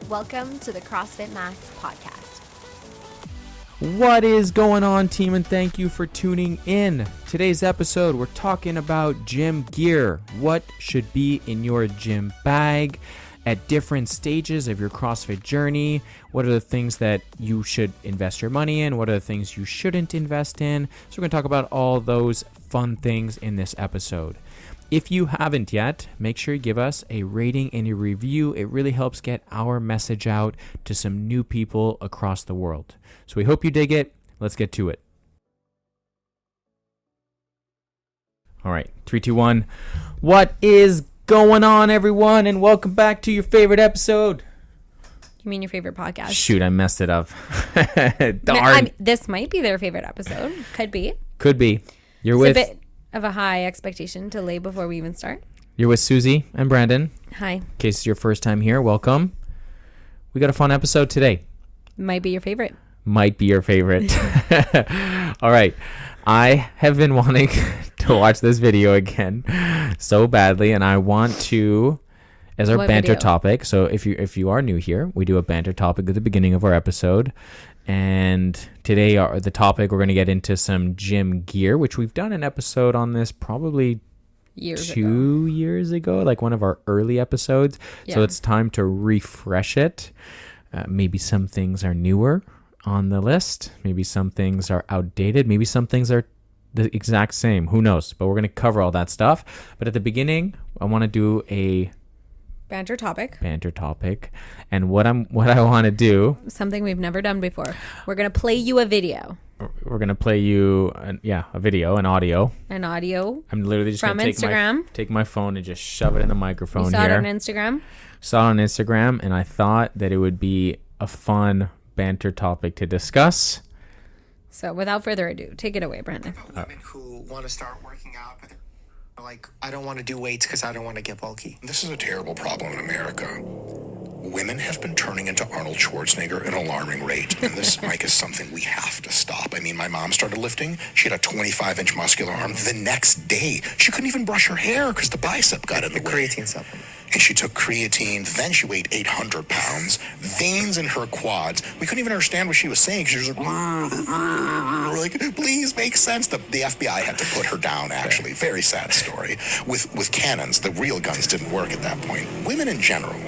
Welcome to the CrossFit Max podcast. What is going on, team, and thank you for tuning in. Today's episode, we're talking about gym gear. What should be in your gym bag at different stages of your CrossFit journey? What are the things that you should invest your money in? What are the things you shouldn't invest in? So we're going to talk about all those fun things in this episode. If you haven't yet, make sure you give us a rating and a review. It really helps get our message out to some new people across the world. So we hope you dig it. Let's get to it. All right, 3, 2, 1. What is going on, everyone? And welcome back to your favorite episode. You mean your favorite podcast? Shoot, I messed it up. Darn. This might be their favorite episode. Could be. Could be. You're It's with a bit of a high expectation to lay before we even start. You're with Susie and Brandon. Hi. In case it's your first time here, welcome. We got a fun episode today. Might be your favorite. Might be your favorite. All right. I have been wanting to watch this video again so badly, and I want to, as our banter topic. So if you are new here, we do a banter topic at the beginning of our episode. And today, the topic, we're going to get into some gym gear, which we've done an episode on this probably 2 years ago, like one of our early episodes. Yeah. So it's time to refresh it. Maybe some things are newer on the list. Maybe some things are outdated. Maybe some things are the exact same. Who knows? But we're going to cover all that stuff. But at the beginning, I want to do a banter topic. And what I want to do, something we've never done before. We're going to play you a video. We're going to play you a video, an audio. I'm literally just going to take my phone and just shove it in the microphone. You saw it on Instagram? Saw it on Instagram, and I thought that it would be a fun banter topic to discuss. So without further ado, take it away, Brandon. About women who want to start working out, but like, I don't want to do weights because I don't want to get bulky. This is a terrible problem in America. Women have been turning into Arnold Schwarzenegger at an alarming rate, and this, Mike, is something we have to stop. I mean, my mom started lifting. She had a 25-inch muscular arm. The next day, she couldn't even brush her hair because the bicep got in the way. Creatine supplement. And she took creatine. Then she weighed 800 pounds. Veins in her quads. We couldn't even understand what she was saying. She was like, please make sense. The FBI had to put her down, actually. Very sad story. With cannons, the real guns didn't work at that point. Women in general,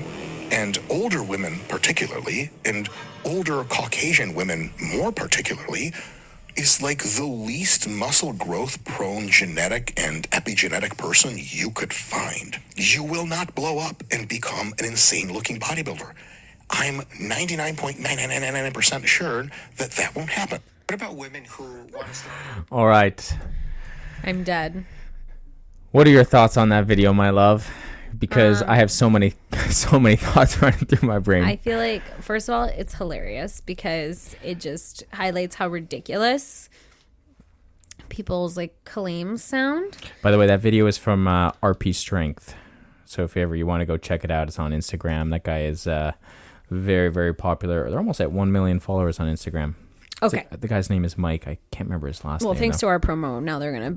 and older women particularly, and older Caucasian women more particularly, is like the least muscle growth prone genetic and epigenetic person you could find. You will not blow up and become an insane looking bodybuilder. I'm 99.999% sure that won't happen. What about women who want to start? All right. I'm dead. What are your thoughts on that video, my love? Because I have so many thoughts running through my brain. I feel like, first of all, it's hilarious because it just highlights how ridiculous people's claims sound. By the way, that video is from RP Strength. So if ever you want to go check it out, it's on Instagram. That guy is very, very popular. They're almost at 1 million followers on Instagram. Okay. The guy's name is Mike. I can't remember his last name. Well, thanks to our promo, now they're going to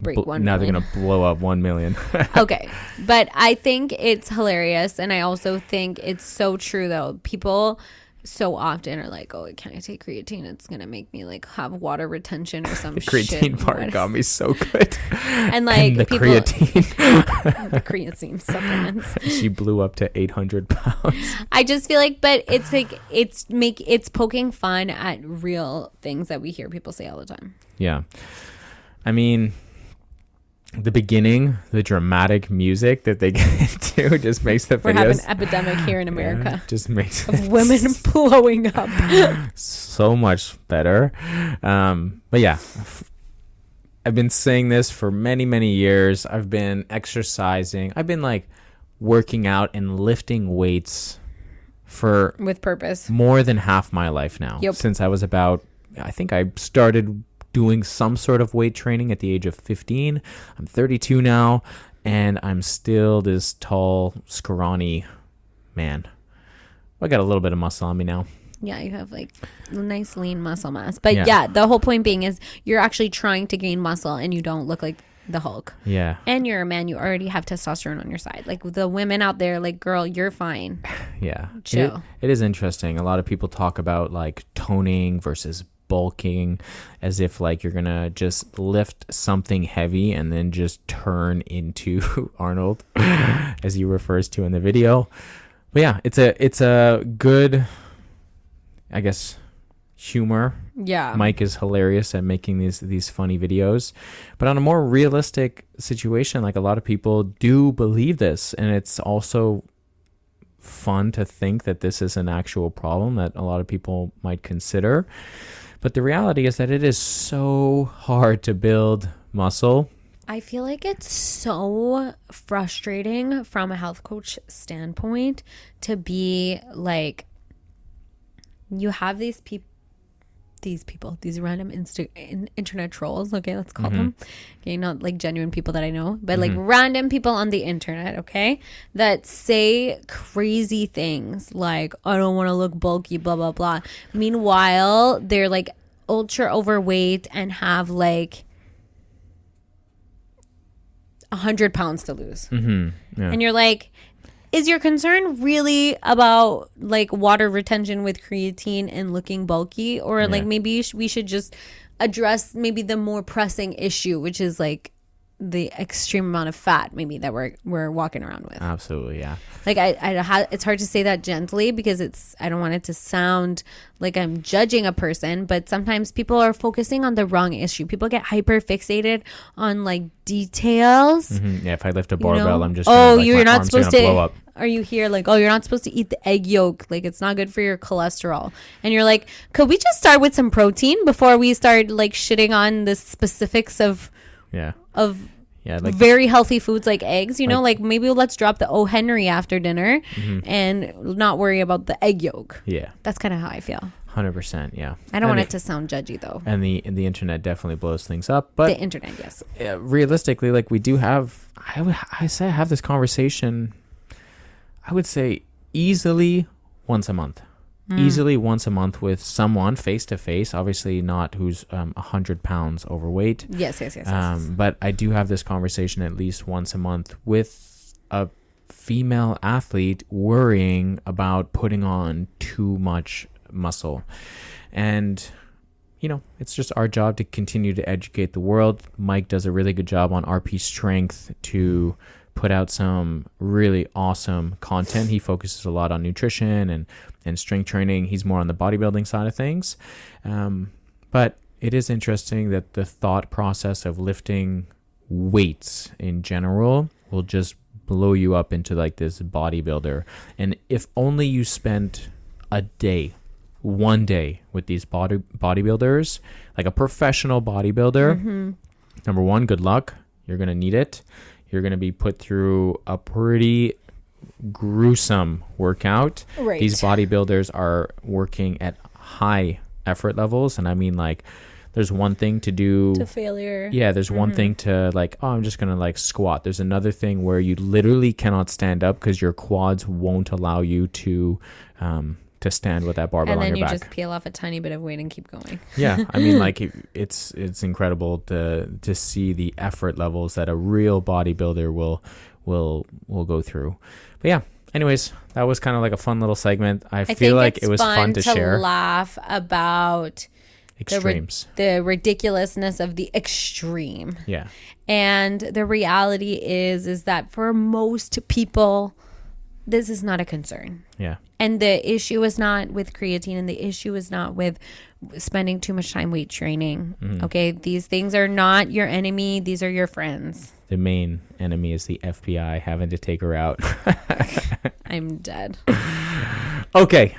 break 1 million. Now they're going to blow up 1 million. Okay. But I think it's hilarious. And I also think it's so true, though. People so often are like, oh, can I take creatine? It's going to make me have water retention or some the shit. The creatine part got me so good. And the people, creatine. the creatine supplements. She blew up to 800 pounds. I just feel but it's it's poking fun at real things that we hear people say all the time. Yeah. I mean, the beginning, the dramatic music that they get into just makes the videos. We're having an epidemic here in America. Just makes of women blowing up. So much better. But yeah, I've been saying this for many, many years. I've been exercising. I've been working out and lifting weights with purpose more than half my life now. Yep. Since I was I think I started doing some sort of weight training at the age of 15. I'm 32 now, and I'm still this tall, scrawny man. I got a little bit of muscle on me now. Yeah, you have nice lean muscle mass. But yeah, the whole point being is you're actually trying to gain muscle and you don't look like the Hulk. Yeah. And you're a man, you already have testosterone on your side. Like the women out there, like, girl, you're fine. Yeah. Chill. It is interesting. A lot of people talk about like toning versus bulking as if like you're gonna just lift something heavy and then just turn into Arnold, as he refers to in the video. But yeah, it's a good, I guess, humor. Yeah. Mike is hilarious at making these funny videos. But on a more realistic situation, like a lot of people do believe this, and it's also fun to think that this is an actual problem that a lot of people might consider. But the reality is that it is so hard to build muscle. I feel like it's so frustrating from a health coach standpoint to be like, you have these random internet trolls. Okay, let's call them. Okay, not like genuine people that I know, but like random people on the internet. Okay, that say crazy things like, I don't want to look bulky, blah blah blah. Meanwhile, they're like ultra overweight and have like 100 pounds to lose. Yeah. And you're like, is your concern really about like water retention with creatine and looking bulky? Or like maybe we should just address maybe the more pressing issue, which is like the extreme amount of fat maybe that we're walking around with. Absolutely, yeah. Like it's hard to say that gently because I don't want it to sound like I'm judging a person, but sometimes people are focusing on the wrong issue. People get hyper fixated on like details. Yeah, if I lift a barbell, I'm just you're not supposed to blow up. Are you here like, oh, you're not supposed to eat the egg yolk, like it's not good for your cholesterol? And you're like, could we just start with some protein before we start like shitting on the specifics of like very healthy foods like eggs, like maybe let's drop the O. Henry after dinner and not worry about the egg yolk. Yeah. That's kind of how I feel. 100%, yeah. I don't want it to sound judgy though. And the internet definitely blows things up. But the internet, yes. Realistically, like we do have, I have this conversation, I would say easily once a month. Easily once a month with someone face to face, obviously not who's 100 pounds overweight. Yes. But I do have this conversation at least once a month with a female athlete worrying about putting on too much muscle. And, it's just our job to continue to educate the world. Mike does a really good job on RP Strength to put out some really awesome content. He focuses a lot on nutrition and strength training. He's more on the bodybuilding side of things. But it is interesting that the thought process of lifting weights in general will just blow you up into like this bodybuilder. And if only you spent one day with these bodybuilders, like a professional bodybuilder, number one, good luck. You're going to need it. You're going to be put through a pretty gruesome workout. Right. These bodybuilders are working at high effort levels. And I mean, like, there's one thing to do to failure. Yeah. There's one thing to like, oh, I'm just going to like squat. There's another thing where you literally cannot stand up because your quads won't allow you to stand with that barbell on your back. And then you just peel off a tiny bit of weight and keep going. Yeah, I mean, like it's incredible to see the effort levels that a real bodybuilder will go through. But yeah, anyways, that was kind of like a fun little segment. I feel like it was fun to share. Laugh about extremes, the ridiculousness of the extreme. Yeah, and the reality is that for most people, this is not a concern. Yeah. And the issue is not with creatine, and the issue is not with spending too much time weight training. Okay. These things are not your enemy. These are your friends. The main enemy is the FBI having to take her out. I'm dead. Okay.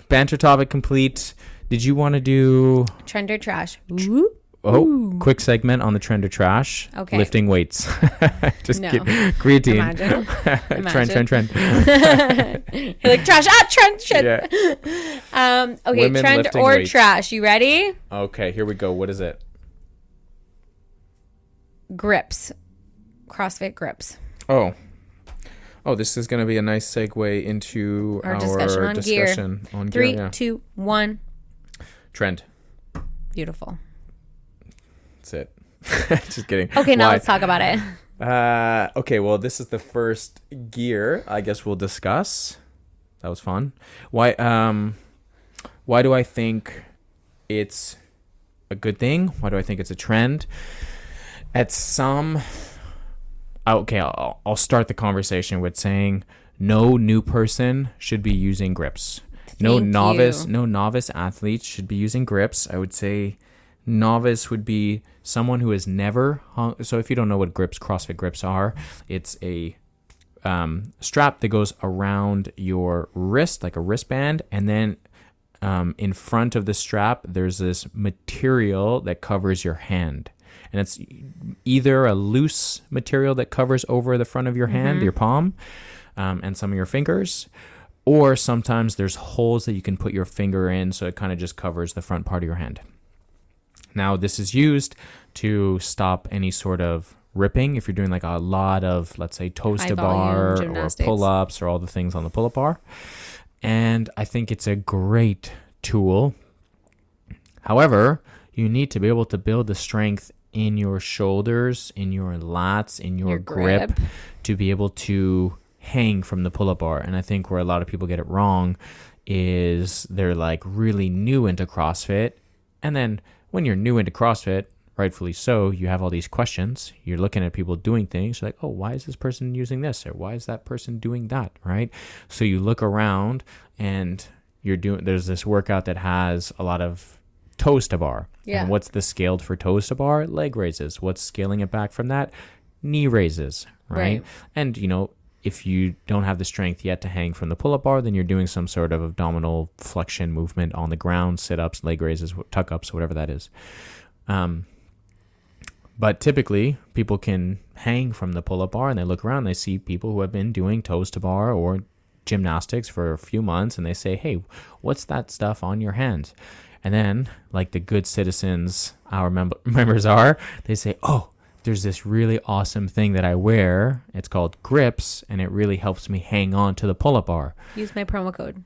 Banter topic complete. Did you want to do trend or trash? Quick segment on the trend or trash. Okay. Lifting weights. Just kidding. Creatine. Imagine. Trend. You're like trash. Trend. Yeah. Okay, Women trend or weights. trash. You ready? Okay, here we go. What is it? Grips. CrossFit grips. Oh, this is going to be a nice segue into our discussion on gear. 3, 2, 1. Trend. Beautiful. That's it. Just kidding. Okay, now Why? let's talk about it. Okay, well, this is the first gear I guess we'll discuss. That was fun. Why do I think it's a good thing? Why do I think it's a trend? I'll start the conversation with saying no new person should be using grips. No novice athletes should be using grips. I would say novice would be someone who has never hung. So if you don't know what CrossFit grips are, it's a strap that goes around your wrist, like a wristband, and then in front of the strap, there's this material that covers your hand. And it's either a loose material that covers over the front of your hand, your palm, and some of your fingers, or sometimes there's holes that you can put your finger in, so it kind of just covers the front part of your hand. Now, this is used to stop any sort of ripping if you're doing like a lot of, let's say, toes to bar or pull-ups or all the things on the pull-up bar. And I think it's a great tool. However, you need to be able to build the strength in your shoulders, in your lats, in your grip to be able to hang from the pull-up bar. And I think where a lot of people get it wrong is they're like really new into CrossFit. And then when you're new into CrossFit, rightfully so, you have all these questions. You're looking at people doing things. You're like, oh, why is this person using this? Or why is that person doing that? Right? So you look around and there's this workout that has a lot of toes to bar. Yeah. And what's the scaled for toes to bar? Leg raises. What's scaling it back from that? Knee raises. Right? And, if you don't have the strength yet to hang from the pull-up bar, then you're doing some sort of abdominal flexion movement on the ground, sit-ups, leg raises, tuck-ups, whatever that is. But typically, people can hang from the pull-up bar, and they look around, they see people who have been doing toes to bar or gymnastics for a few months, and they say, hey, what's that stuff on your hands? And then, like the good citizens our members are, they say, oh, there's this really awesome thing that I wear. It's called grips, and it really helps me hang on to the pull-up bar. Use my promo code.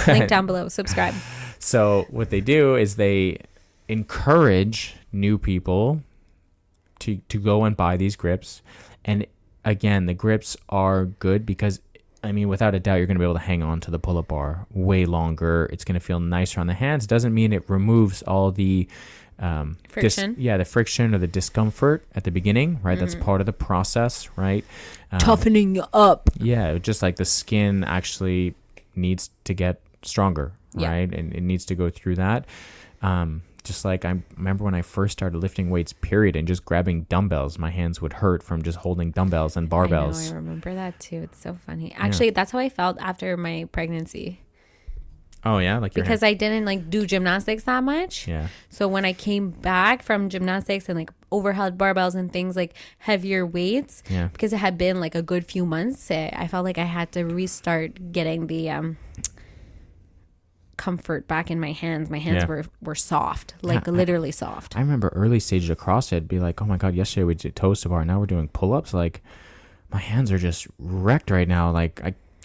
Link down below. Subscribe. So what they do is they encourage new people to go and buy these grips. And again, the grips are good because, without a doubt, you're going to be able to hang on to the pull-up bar way longer. It's going to feel nicer on the hands. Doesn't mean it removes all the friction. The friction or the discomfort at the beginning, right? That's part of the process, right? Toughening up. Yeah, just like the skin actually needs to get stronger, right? And it needs to go through that. Just like I remember when I first started lifting weights, period, and just grabbing dumbbells, my hands would hurt from just holding dumbbells and barbells. I remember that too. It's so funny. Actually, that's how I felt after my pregnancy. Oh yeah, because I didn't do gymnastics that much. Yeah. So when I came back from gymnastics and overhead barbells and things like heavier weights, because it had been a good few months, I felt like I had to restart getting the comfort back in my hands. My hands were soft, literally soft. I remember early stages of CrossFit be like, oh my God, yesterday we did toes to bar, now we're doing pull-ups. My hands are just wrecked right now.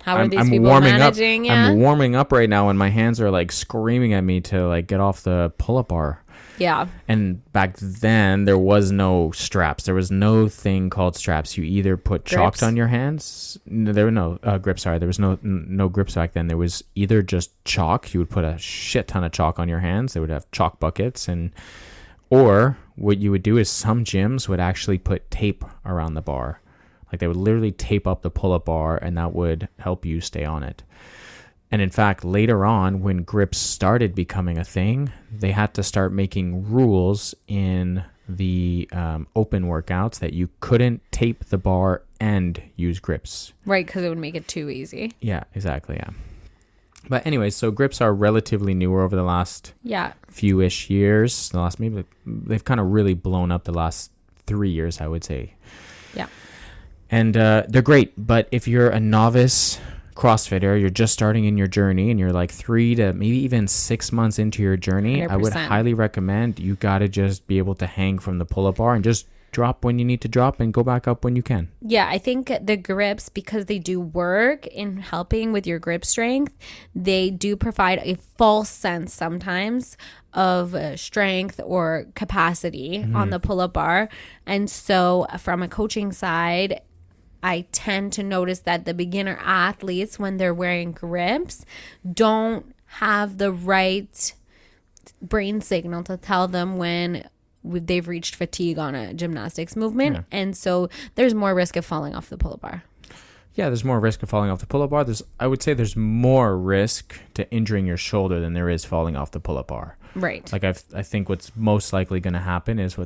How are these people managing? I'm warming up right now, and my hands are screaming at me to get off the pull-up bar. Yeah. And back then there was no straps. There was no thing called straps. You either put chalks on your hands. No, there were no grips. Sorry, there was no grips back then. There was either just chalk. You would put a shit ton of chalk on your hands. They would have chalk buckets, or what you would do is some gyms would actually put tape around the bar. They would literally tape up the pull-up bar, and that would help you stay on it. And in fact, later on, when grips started becoming a thing, they had to start making rules in the open workouts that you couldn't tape the bar and use grips. Right, because it would make it too easy. Yeah, exactly, yeah. But anyway, so grips are relatively newer over the last few-ish years. They've kind of really blown up the last 3 years, I would say. Yeah. And they're great, but if you're a novice CrossFitter, you're just starting in your journey, and you're 3 to maybe even 6 months into your journey, 100%. I would highly recommend you got to just be able to hang from the pull-up bar and just drop when you need to drop and go back up when you can. Yeah, I think the grips, because they do work in helping with your grip strength, they do provide a false sense sometimes of strength or capacity on the pull-up bar. And so from a coaching side, I tend to notice that the beginner athletes, when they're wearing grips, don't have the right brain signal to tell them when they've reached fatigue on a gymnastics movement. And so there's more risk of falling off the pull-up bar. Yeah, there's more risk of falling off the pull-up bar. I would say there's more risk to injuring your shoulder than there is falling off the pull-up bar. Right. Like I think what's most likely going to happen is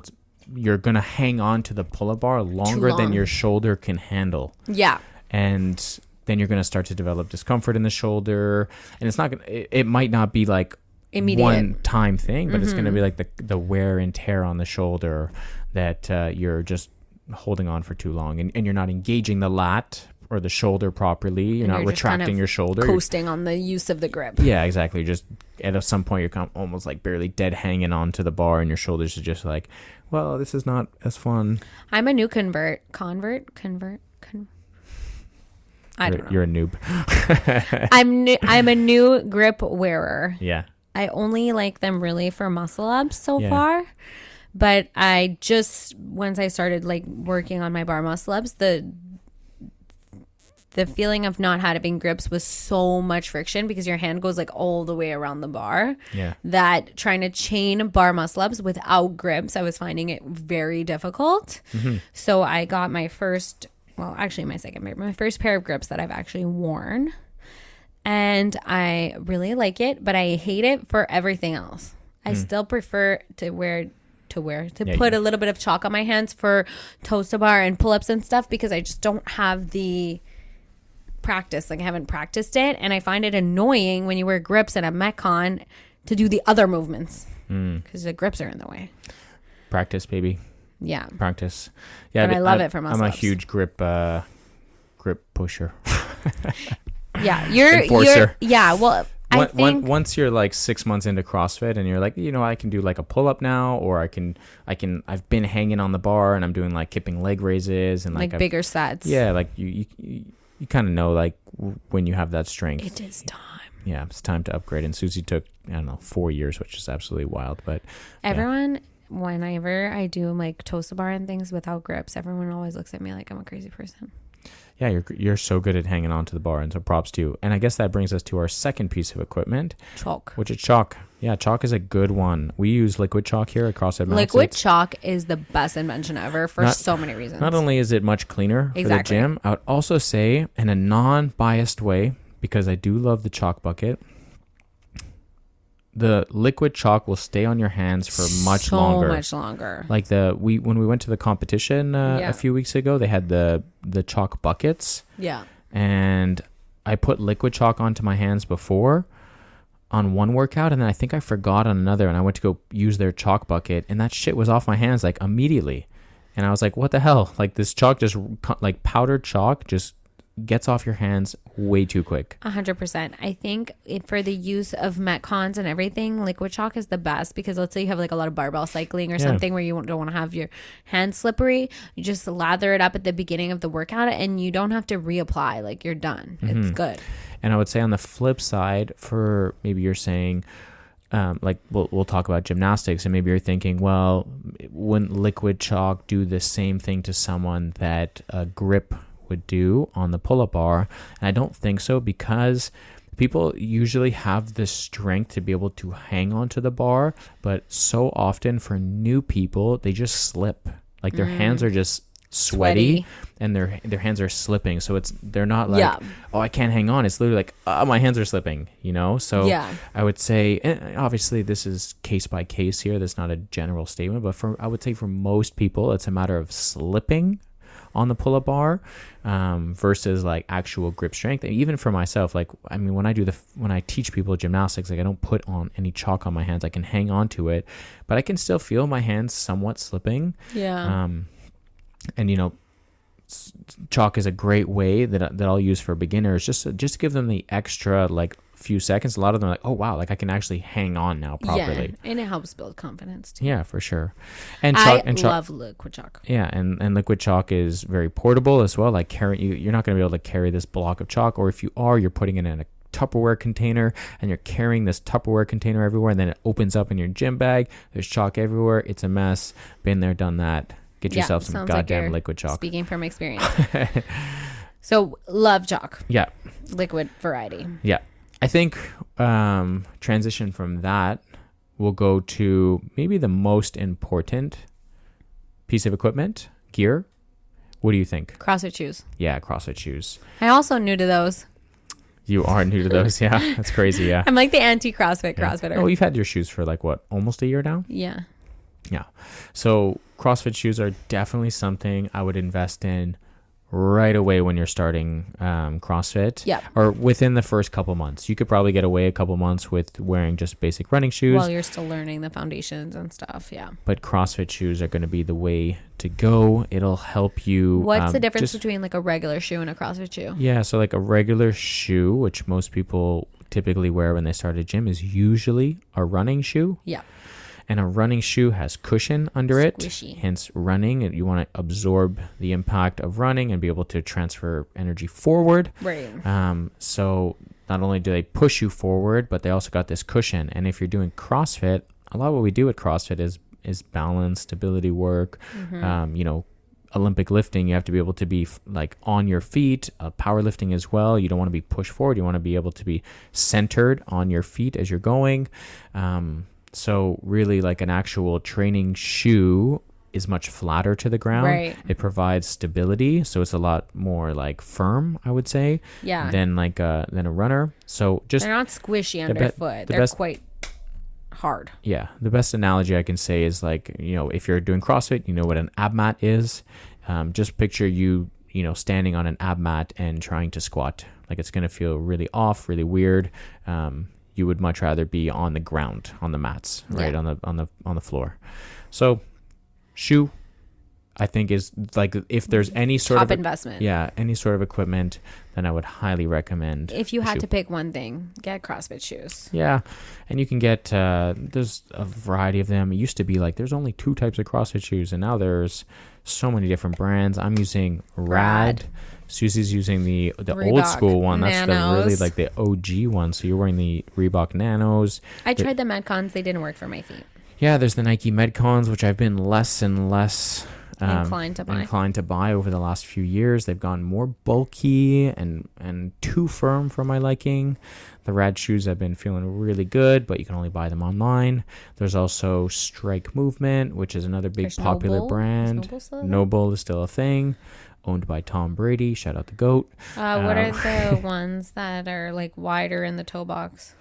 you're going to hang on to the pull-up bar longer than your shoulder can handle. Yeah. And then you're going to start to develop discomfort in the shoulder. And it's not going to, it might not be like immediate one-time thing, but it's going to be like the wear and tear on the shoulder that you're just holding on for too long. And you're not engaging the lat or the shoulder properly. You're not retracting kind of your shoulder. Coasting on the use of the grip. Yeah, exactly. Just at some point, you're almost like barely dead hanging onto the bar, and your shoulders are just like, well, this is not as fun. I'm a new convert. I don't know. You're a noob. I'm a new grip wearer. Yeah. I only like them really for muscle ups so far. But I just, once I started like working on my bar muscle ups, the feeling of not having grips was so much friction because your hand goes like all the way around the bar. Yeah. That trying to chain bar muscle ups without grips, I was finding it very difficult. Mm-hmm. So I got my first pair of grips that I've actually worn. And I really like it, but I hate it for everything else. I still prefer to put a little bit of chalk on my hands for toes to bar and pull-ups and stuff because I just don't have the practice. Like I haven't practiced it, and I find it annoying when you wear grips at a Metcon to do the other movements because the grips are in the way. Practice, baby. Yeah. Practice. Yeah, but I love it for muscle I'm ups. a huge grip pusher. Yeah, enforcer. Well, I think once you're like 6 months into CrossFit and you're like, I can do like a pull up now, or I've been hanging on the bar and I'm doing like kipping leg raises and like bigger sets. Yeah, like you kind of know like when you have that strength. It is time. Yeah, it's time to upgrade. And Susie took 4 years, which is absolutely wild. But everyone, whenever I do like toes to bar and things without grips, everyone always looks at me like I'm a crazy person. Yeah, you're so good at hanging on to the bar, and so props to you. And I guess that brings us to our second piece of equipment. Chalk. Which is chalk. Yeah, chalk is a good one. We use liquid chalk here at CrossFit Max. Liquid chalk is the best invention ever for so many reasons. Not only is it much cleaner for the gym, I would also say, in a non-biased way, because I do love the chalk bucket, the liquid chalk will stay on your hands for much longer. So much longer. Like when we went to the competition a few weeks ago, they had the chalk buckets. Yeah. And I put liquid chalk onto my hands before on one workout, and then I think I forgot on another, and I went to go use their chalk bucket, and that shit was off my hands like immediately. And I was like, what the hell? Like this chalk just like powdered chalk just gets off your hands way too quick. 100%. I think for the use of Metcons and everything, liquid chalk is the best because let's say you have like a lot of barbell cycling or something where you don't want to have your hands slippery. You just lather it up at the beginning of the workout and you don't have to reapply. Like you're done. Mm-hmm. It's good. And I would say on the flip side, for maybe you're saying, like we'll talk about gymnastics, and maybe you're thinking, well, wouldn't liquid chalk do the same thing to someone that a grip would do on the pull-up bar? And I don't think so, because people usually have the strength to be able to hang onto the bar, but so often for new people, they just slip. Like their hands are just sweaty and their hands are slipping. So they're not like, oh, I can't hang on. It's literally like, oh, my hands are slipping, So I would say, and obviously this is case by case here. That's not a general statement, but I would say for most people, it's a matter of slipping on the pull-up bar versus like actual grip strength. And even for myself, like, I mean, when I teach people gymnastics, like I don't put on any chalk on my hands. I can hang on to it, but I can still feel my hands somewhat slipping. Yeah. And chalk is a great way that I'll use for beginners, just to give them the extra like few seconds, a lot of them are like, oh wow, like I can actually hang on now properly. Yeah, and it helps build confidence too. Yeah, for sure. And chalk, I love liquid chalk. Yeah, and liquid chalk is very portable as well. Like you're not going to be able to carry this block of chalk, or if you are, you're putting it in a Tupperware container and you're carrying this Tupperware container everywhere, and then it opens up in your gym bag. There's chalk everywhere. It's a mess. Been there, done that. Get yourself some goddamn like liquid chalk. Speaking from experience. So love chalk. Yeah. Liquid variety. Yeah. I think transition from that, we'll go to maybe the most important piece of equipment, gear. What do you think? CrossFit shoes. Yeah, CrossFit shoes. I also new to those. You are new to those, yeah. That's crazy, yeah. I'm like the anti-CrossFit CrossFitter. Oh, you've had your shoes for like what, almost a year now? Yeah. Yeah. So CrossFit shoes are definitely something I would invest in right away when you're starting CrossFit. Yeah. Or within the first couple months. You could probably get away a couple months with wearing just basic running shoes. While you're still learning the foundations and stuff, yeah. But CrossFit shoes are going to be the way to go. It'll help you. What's the difference between like a regular shoe and a CrossFit shoe? Yeah, so like a regular shoe, which most people typically wear when they start a gym, is usually a running shoe. Yeah. And a running shoe has cushion under Squishy. it, hence running. And you want to absorb the impact of running and be able to transfer energy forward. Right. So not only do they push you forward, but they also got this cushion. And if you're doing CrossFit, a lot of what we do at CrossFit is balance, stability work. Olympic lifting, you have to be able to be like on your feet. Powerlifting as well, you don't want to be pushed forward. You want to be able to be centered on your feet as you're going. So really, like an actual training shoe is much flatter to the ground. Right. It provides stability, so it's a lot more like firm, I would say. Yeah. Than a runner. So just they're not squishy underfoot. They're quite hard. Yeah, the best analogy I can say is like, if you're doing CrossFit, you know what an ab mat is. Just picture you standing on an ab mat and trying to squat. Like it's gonna feel really off, really weird. You would much rather be on the ground, on the mats, right? Yeah. On the floor. So shoe, I think, is like, if there's any sort top of investment. Yeah, any sort of equipment, then I would highly recommend. If you had to pick one thing, get CrossFit shoes. Yeah, and you can get there's a variety of them. It used to be like there's only 2 types of CrossFit shoes, and now there's so many different brands. I'm using Rad. Susie's using the old school one. That's Nanos. the the OG one. So you're wearing the Reebok Nanos. I tried the Metcons. They didn't work for my feet. Yeah, there's the Nike Metcons, which I've been less and less inclined to buy over the last few years. They've gone more bulky and too firm for my liking. The Rad shoes I've been feeling really good, but you can only buy them online. There's also Strike Movement, which is another big popular brand. Noble is still a thing. Owned by Tom Brady. Shout out the GOAT. What are the ones that are like wider in the toe box?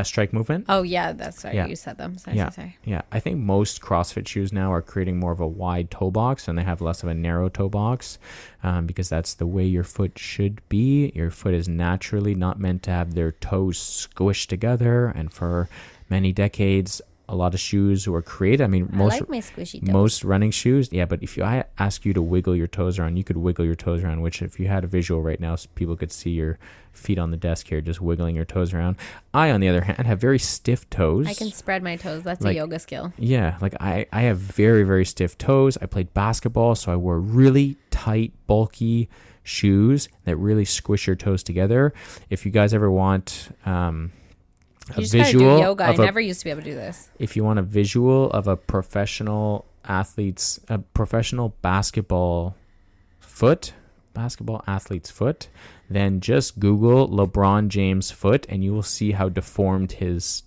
Strike Movement. Oh yeah, that's right. Yeah. You said them. Sorry. Yeah. I think most CrossFit shoes now are creating more of a wide toe box, and they have less of a narrow toe box, because that's the way your foot should be. Your foot is naturally not meant to have their toes squished together, and for many decades, a lot of shoes were created. I mean, I like my squishy toes. Most running shoes, yeah, but if I ask you to wiggle your toes around, you could wiggle your toes around, which if you had a visual right now, people could see your feet on the desk here just wiggling your toes around. I, on the other hand, have very stiff toes. I can spread my toes. That's a yoga skill. Yeah, like I have very, very stiff toes. I played basketball, so I wore really tight, bulky shoes that really squish your toes together. If you guys ever want you just gotta do yoga. I never used to be able to do this. If you want a visual of a professional basketball athlete's foot, then just Google LeBron James foot, and you will see how deformed his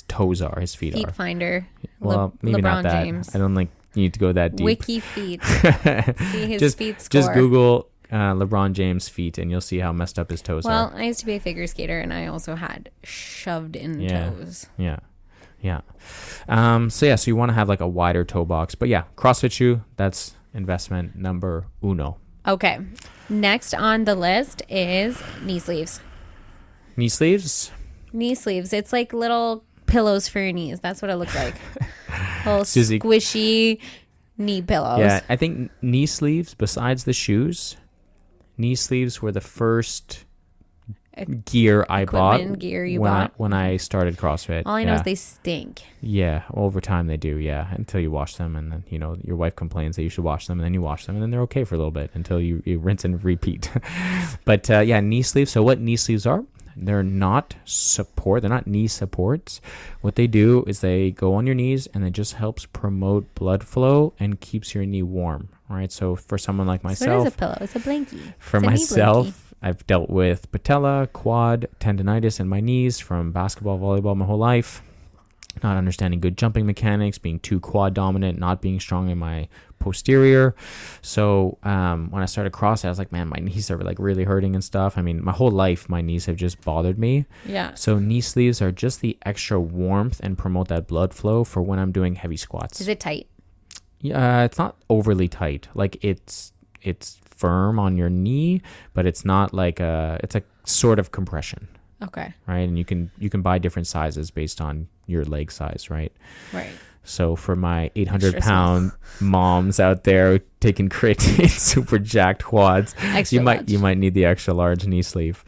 toes are, his feet are. Feet finder. Well, maybe LeBron not that. James. I don't think you need to go that deep. Wiki feet. See his feet score. Just Google LeBron James feet, and you'll see how messed up his toes are. Well, I used to be a figure skater, and I also had shoved in toes. Yeah. So you want to have like a wider toe box. But yeah, CrossFit shoe, that's investment number uno. Okay. Next on the list is knee sleeves. Knee sleeves? Knee sleeves. It's like little pillows for your knees. That's what it looks like. Little Susie, squishy knee pillows. Yeah, I think knee sleeves, besides the shoes, knee sleeves were the first gear I bought gear you when bought. when I started CrossFit. All I know is they stink. Yeah, over time they do. Yeah, until you wash them, and then your wife complains that you should wash them, and then you wash them, and then they're okay for a little bit until you rinse and repeat. But yeah, knee sleeves. So what knee sleeves are? They're not support. They're not knee supports. What they do is they go on your knees, and it just helps promote blood flow and keeps your knee warm. Right. So for someone like myself, so it is a pillow. It's a blankie. For myself, I've dealt with patella, quad, tendonitis in my knees from basketball, volleyball my whole life. Not understanding good jumping mechanics, being too quad dominant, not being strong in my posterior. So when I started CrossFit, I was like, man, my knees are like really hurting and stuff. I mean, my whole life, my knees have just bothered me. Yeah. So knee sleeves are just the extra warmth and promote that blood flow for when I'm doing heavy squats. Is it tight? Yeah, it's not overly tight. Like it's firm on your knee, but it's not like it's a sort of compression. Okay. Right. And you can buy different sizes based on your leg size. Right. Right. So for my 800-pound moms out there taking creatine, super jacked quads, you might need the extra large knee sleeve.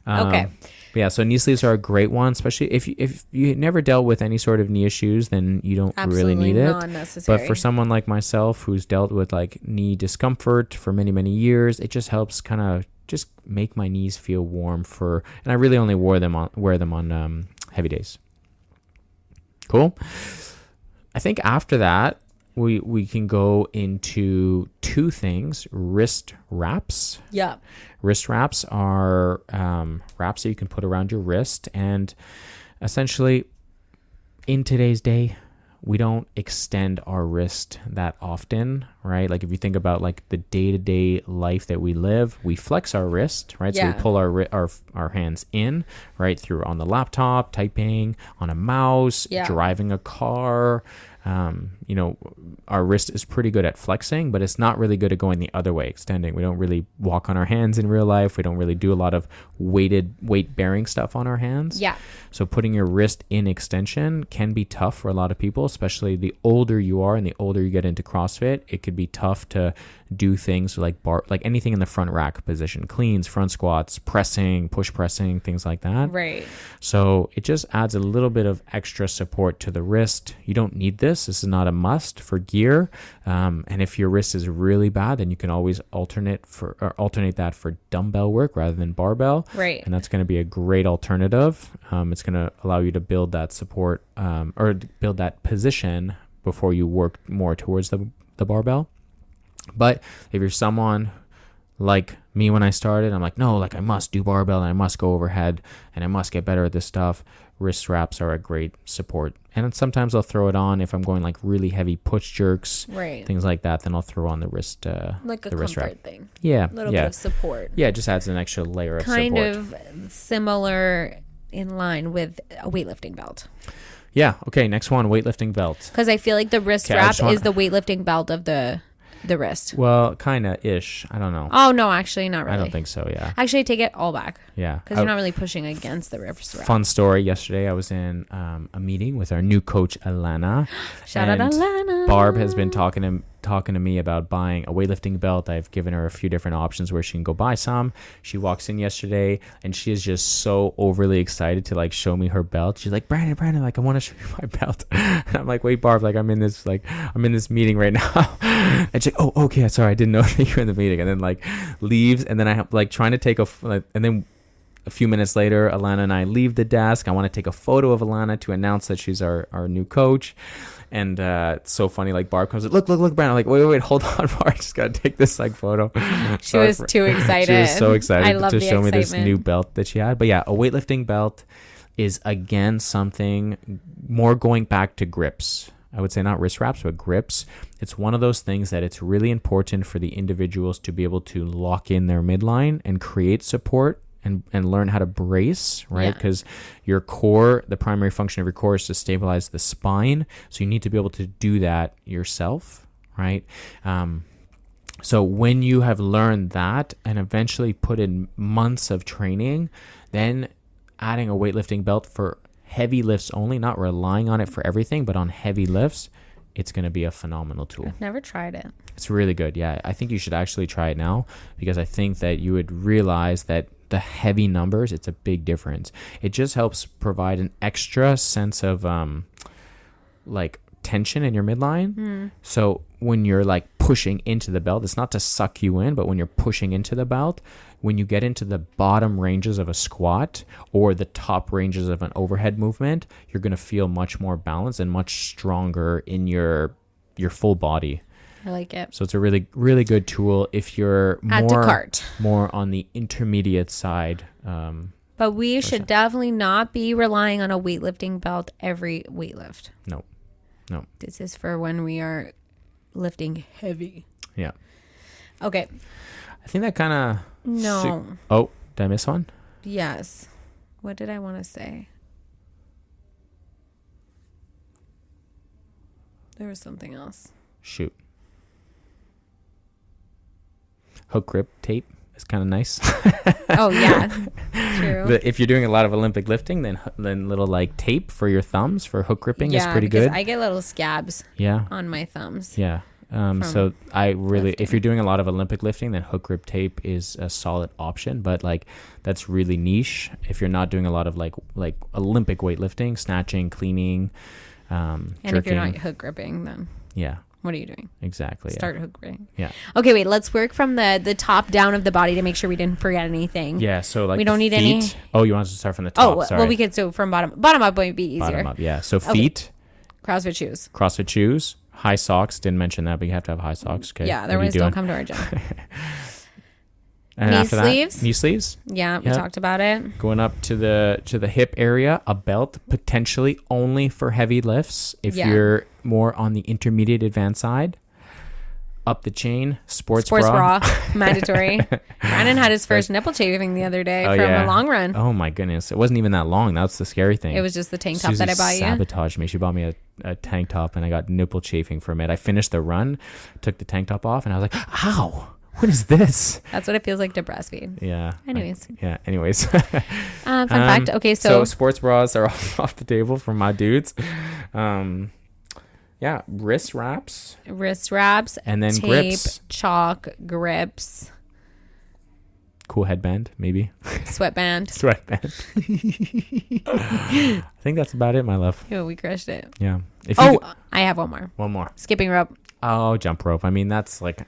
Okay. Yeah, so knee sleeves are a great one, especially if you never dealt with any sort of knee issues, then you don't really need it. Absolutely not necessary. But for someone like myself who's dealt with like knee discomfort for many, many years, it just helps kind of just make my knees feel warm and I really only wear them on heavy days. Cool. I think after that, we can go into two things: wrist wraps. Yeah. Wrist wraps are wraps that you can put around your wrist, and essentially, in today's day, we don't extend our wrist that often, right? Like if you think about like the day-to-day life that we live, we flex our wrist, right? Yeah. So we pull our hands in, right, through on the laptop, typing, on a mouse, driving a car. Our wrist is pretty good at flexing, but it's not really good at going the other way, extending. We don't really walk on our hands in real life. We don't really do a lot of weight-bearing stuff on our hands. Yeah. So putting your wrist in extension can be tough for a lot of people, especially the older you are and the older you get into CrossFit. It could be tough to do things like anything in the front rack position, cleans, front squats, pressing, push pressing, things like that. Right. So it just adds a little bit of extra support to the wrist. You don't need this. This is not a must for gear. And if your wrist is really bad, then you can always alternate that for dumbbell work rather than barbell. Right. And that's going to be a great alternative. It's going to allow you to build that support or build that position before you work more towards the barbell. But if you're someone like me when I started, I'm like, no, like I must do barbell and I must go overhead and I must get better at this stuff. Wrist wraps are a great support. And sometimes I'll throw it on if I'm going like really heavy push jerks, right, things like that. Then I'll throw on the wrist, like a the wrist comfort wrap thing. Yeah, a little bit of support. Yeah, it just adds an extra layer of kind support. of similar in line with a weightlifting belt. Yeah. Okay. Next one, weightlifting belt. Because I feel like the wrist wrap is the weightlifting belt of the wrist. Well, kind of ish. I don't know. Oh, no, actually, not really. I don't think so, yeah. Actually, I take it all back. Yeah. Because you're not really pushing against the wrist wrap. Fun story. Yesterday, I was in a meeting with our new coach, Alana. Shout out, Alana. Barb has been talking to me about buying a weightlifting belt. I've given her a few different options where she can go buy some. She walks in yesterday, and she is just so overly excited to like show me her belt. She's like, Brandon, like I want to show you my belt. And I'm like, wait, Barb, like I'm in this meeting right now. And she's like, oh, okay, sorry, I didn't know that you were in the meeting. And then like leaves, and then I have like trying to take and then a few minutes later, Alana and I leave the desk. I want to take a photo of Alana to announce that she's our new coach. And it's so funny, like Barb comes, look, Brandon. I'm like, wait, hold on, Barb. I just got to take this like photo. She was too excited. She was so excited to show me this excitement. new belt that she had. But yeah, a weightlifting belt is again something more going back to grips. I would say not wrist wraps, but grips. It's one of those things that it's really important for the individuals to be able to lock in their midline and create support and learn how to brace, right? Because your core, the primary function of your core is to stabilize the spine. So you need to be able to do that yourself, right? So when you have learned that and eventually put in months of training, then adding a weightlifting belt for heavy lifts only, not relying on it for everything, but on heavy lifts, it's going to be a phenomenal tool. I've never tried it. It's really good. Yeah, I think you should actually try it now because I think that you would realize that the heavy numbers, it's a big difference. It just helps provide an extra sense of like tension in your midline. So when you're like pushing into the belt, it's not to suck you in, but when you're pushing into the belt, when you get into the bottom ranges of a squat or the top ranges of an overhead movement, you're going to feel much more balanced and much stronger in your full body. I like it. So it's a really, really good tool if you're more on the intermediate side. But we should definitely not be relying on a weightlifting belt every weightlift. No. This is for when we are lifting heavy. Yeah. Okay. I think that kind of... No. Oh, did I miss one? Yes. What did I want to say? There was something else. Shoot. Hook grip tape is kind of nice. Oh, yeah. True. If you're doing a lot of Olympic lifting, then little like tape for your thumbs for hook gripping is pretty good. I get little scabs on my thumbs. Yeah. So I really, if you're doing a lot of Olympic lifting, then hook grip tape is a solid option, but like that's really niche. If you're not doing a lot of like Olympic weightlifting, snatching, cleaning, and jerking, if you're not hook gripping, then what are you doing? Exactly. Start hook gripping. Yeah. Okay, wait. Let's work from the top down of the body to make sure we didn't forget anything. Yeah. So like we don't need feet. any. Oh, you want us to start from the top? Well, we could from bottom up might be easier. Bottom up. Yeah. So feet. Okay. CrossFit shoes. High socks. Didn't mention that, but you have to have high socks. Okay. Yeah. Otherwise, don't come to our gym. And knee sleeves. Knee sleeves. Yeah, we talked about it. Going up to the hip area, a belt potentially only for heavy lifts. If you're more on the intermediate advanced side, up the chain, sports bra. Mandatory. Brandon had his first nipple chafing the other day from a long run. Oh my goodness, it wasn't even that long. That's the scary thing. It was just the tank top Susie that I bought you. Sabotaged me. She bought me a tank top, and I got nipple chafing from it. I finished the run, took the tank top off, and I was like, "Ow! What is this?" That's what it feels like to breastfeed. Yeah. Anyways. Fun fact. Okay, so sports bras are off the table for my dudes. Wrist wraps, and then tape, grips, chalk, grips, cool headband, maybe sweatband. I think that's about it, my love. Yo, we crushed it. Yeah. I have one more. One more. Skipping rope. Oh, jump rope. I mean, that's like,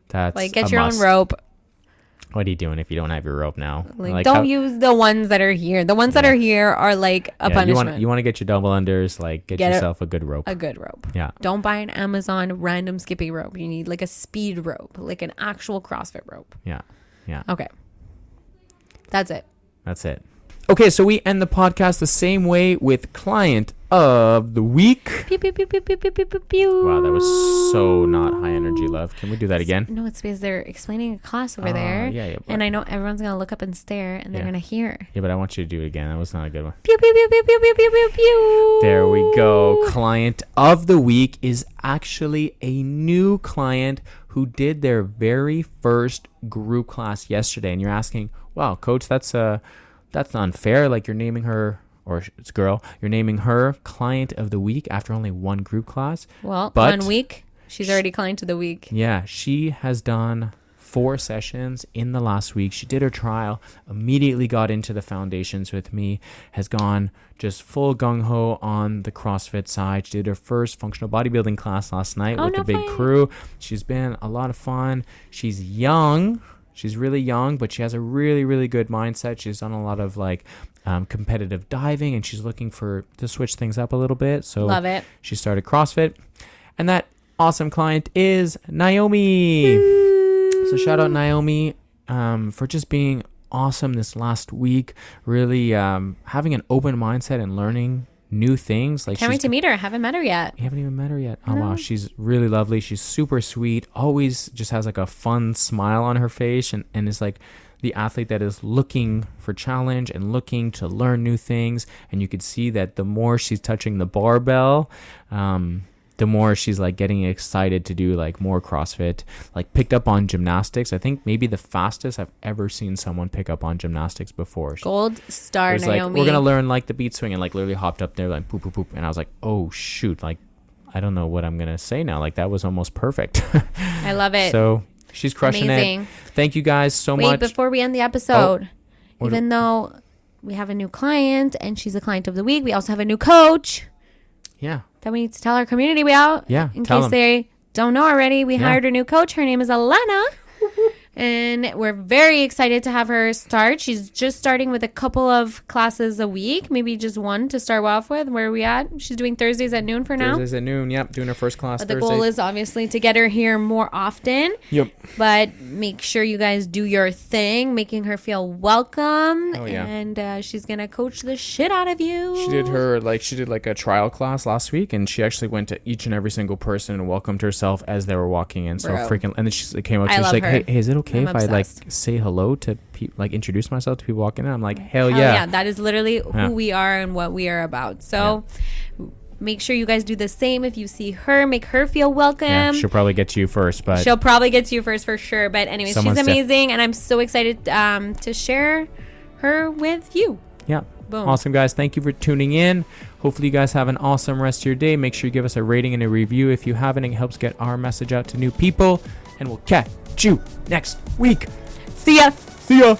that's like get your own rope. What are you doing if you don't have your rope now? Don't use the ones that are here. The ones that are here are like a punishment. You want to get your double unders, like get yourself a good rope. A good rope. Yeah. Don't buy an Amazon random skipping rope. You need like a speed rope, like an actual CrossFit rope. Yeah. Yeah. Okay. That's it. Okay, so we end the podcast the same way with client of the week. Pew, pew, pew, pew, pew, pew, pew, pew. Wow, that was so not high energy, love. Can we do that again? No, it's because they're explaining a class over there. Yeah. And I know everyone's going to look up and stare and they're going to hear. Yeah, but I want you to do it again. That was not a good one. Pew, pew, pew, pew, pew, pew, pew, pew, pew. There we go. Client of the week is actually a new client who did their very first group class yesterday. And you're asking, wow, coach, that's unfair. Like you're naming her, or it's a girl, you're naming her client of the week after only one group class. Well, 1 week. She's already client of the week. Yeah, she has done 4 sessions in the last week. She did her trial, immediately got into the foundations with me, has gone just full gung-ho on the CrossFit side. She did her first functional bodybuilding class last night with the big crew. She's been a lot of fun. She's young. She's really young, but she has a really, really good mindset. She's done a lot of like competitive diving, and she's looking to switch things up a little bit. So love it. She started CrossFit, and that awesome client is Naomi. So shout out Naomi for just being awesome this last week. Really having an open mindset and learning new things. Like, can't wait to meet her. Haven't met her yet. You haven't even met her yet. Oh wow, she's really lovely. She's super sweet. Always just has like a fun smile on her face, and is like the athlete that is looking for challenge and looking to learn new things. And you could see that the more she's touching the barbell, the more she's like getting excited to do like more CrossFit, like picked up on gymnastics. I think maybe the fastest I've ever seen someone pick up on gymnastics before. Gold star, Naomi. Like, we're going to learn like the beat swing, and like literally hopped up there like poop, poop, poop. And I was like, oh shoot. Like, I don't know what I'm going to say now. Like that was almost perfect. I love it. So she's crushing it. Thank you guys so much. Wait, before we end the episode. Even though we have a new client and she's a client of the week, we also have a new coach. Yeah. That we need to tell our community about. Yeah. In case they don't know already, we hired a new coach. Her name is Alana. And we're very excited to have her start. She's just starting with a couple of classes a week, maybe just one to start off with. Where are we at? She's doing Thursdays at noon for now. Thursdays at noon, yep. Doing her first class But Thursday. the goal is obviously to get her here more often. Yep. But make sure you guys do your thing, making her feel welcome. Oh, yeah. And she's going to coach the shit out of you. She did a trial class last week, and she actually went to each and every single person and welcomed herself as they were walking in. So freaking, and then she came up to me, she's like, hey, is it okay if I like say hello to people, like introduce myself to people walking in? I'm like, hell yeah. That is literally who we are and what we are about. So make sure you guys do the same. If you see her, make her feel welcome. Yeah, she'll probably get to you first, but she'll probably get to you first for sure. But anyways, she's amazing, and I'm so excited to share her with you. Yeah. Boom. Awesome, guys. Thank you for tuning in. Hopefully you guys have an awesome rest of your day. Make sure you give us a rating and a review if you haven't. It helps get our message out to new people. And we'll catch you next week. See ya. See ya.